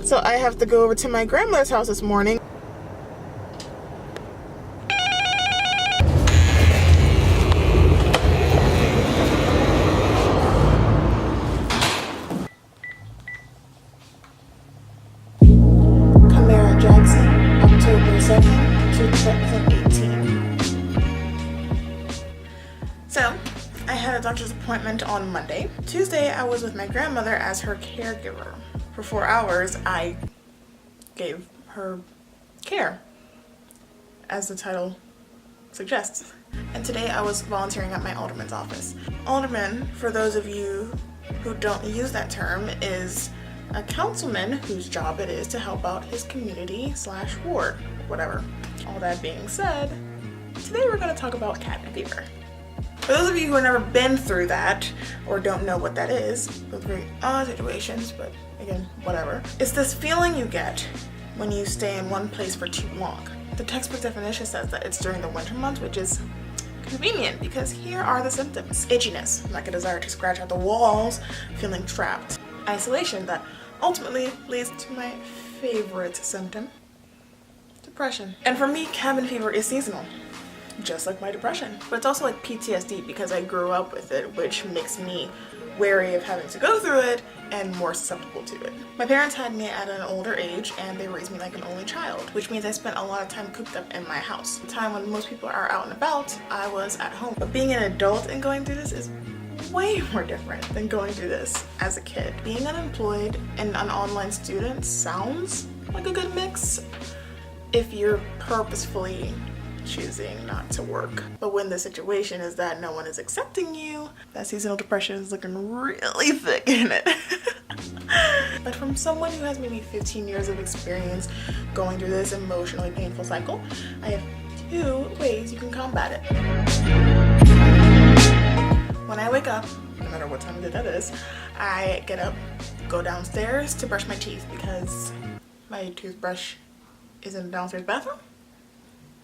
So I have to go over to my grandmother's house this morning. Camara Jackson, October 2nd, 2018. So, I had a doctor's appointment on Monday. Tuesday, I was with my grandmother as her caregiver. For 4 hours, I gave her care, as the title suggests. And today I was volunteering at my alderman's office. Alderman, for those of you who don't use that term, is a councilman whose job it is to help out his community / ward, whatever. All that being said, today we're going to talk about cabin fever. For those of you who have never been through that or don't know what that is, those very odd situations, but again, whatever. It's this feeling you get when you stay in one place for too long. The textbook definition says that it's during the winter months, which is convenient because here are the symptoms. Itchiness, like a desire to scratch out the walls, feeling trapped. Isolation that ultimately leads to my favorite symptom, depression. And for me, cabin fever is seasonal, just like my depression. But it's also like PTSD because I grew up with it, which makes me wary of having to go through it and more susceptible to it. My parents had me at an older age and they raised me like an only child, which means I spent a lot of time cooped up in my house. The time when most people are out and about, I was at home. But being an adult and going through this is way more different than going through this as a kid. Being unemployed and an online student sounds like a good mix if you're purposefully choosing not to work. But when the situation is that no one is accepting you, that seasonal depression is looking really thick in it. But from someone who has maybe 15 years of experience going through this emotionally painful cycle, I have 2 ways you can combat it. When I wake up, no matter what time of day that is, I get up, go downstairs to brush my teeth because my toothbrush is in the downstairs bathroom.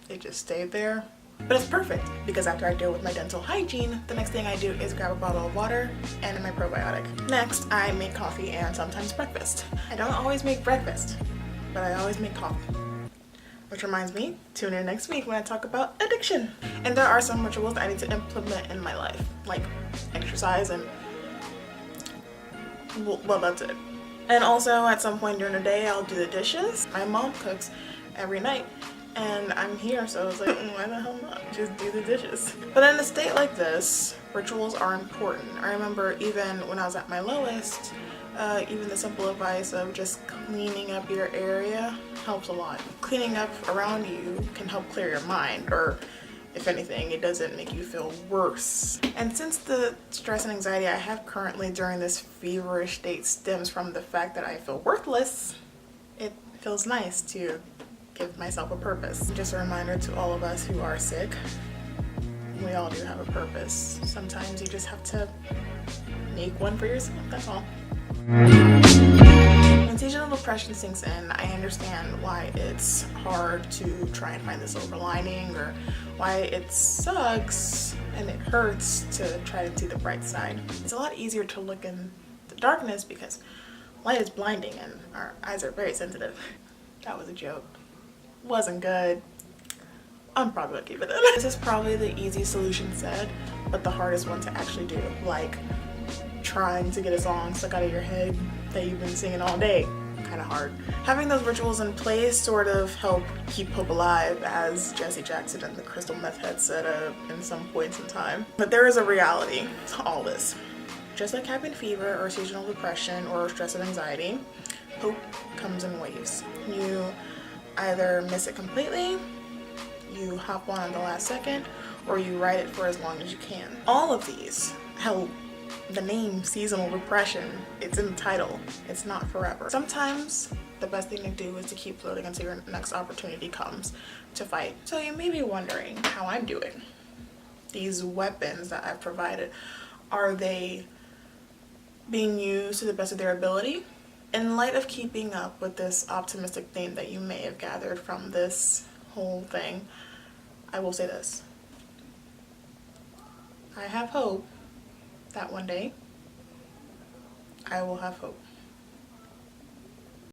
It just stayed there. But it's perfect because after I deal with my dental hygiene, the next thing I do is grab a bottle of water and my probiotic. Next, I make coffee and sometimes breakfast. I don't always make breakfast, but I always make coffee. Which reminds me, tune in next week when I talk about addiction. And there are some rituals that I need to implement in my life, like exercise and, well, that's it. And also at some point during the day, I'll do the dishes. My mom cooks every night. And I'm here, so I was like, why the hell not? Just do the dishes. But in a state like this, rituals are important. I remember even when I was at my lowest, even the simple advice of just cleaning up your area helps a lot. Cleaning up around you can help clear your mind, or if anything, it doesn't make you feel worse. And since the stress and anxiety I have currently during this feverish state stems from the fact that I feel worthless, it feels nice to give myself a purpose. Just a reminder to all of us who are sick, we all do have a purpose. Sometimes you just have to make one for yourself, that's all. When seasonal depression sinks in, I understand why it's hard to try and find the silver lining, or why it sucks and it hurts to try to see the bright side. It's a lot easier to look in the darkness because light is blinding and our eyes are very sensitive. That was a joke. Wasn't good. I'm probably gonna keep it in. This is probably the easy solution said, but the hardest one to actually do. Like trying to get a song stuck out of your head that you've been singing all day. Kind of hard. Having those rituals in place sort of help keep hope alive, as Jesse Jackson and the Crystal Meth Head said in some points in time. But there is a reality to all this. Just like cabin fever or seasonal depression or stress and anxiety, hope comes in waves. You either miss it completely, you hop on at the last second, or you ride it for as long as you can. All of these, hell, the name seasonal depression, it's in the title, it's not forever. Sometimes the best thing to do is to keep floating until your next opportunity comes to fight. So you may be wondering how I'm doing. These weapons that I've provided, are they being used to the best of their ability? In light of keeping up with this optimistic theme that you may have gathered from this whole thing, I will say this. I have hope that one day I will have hope.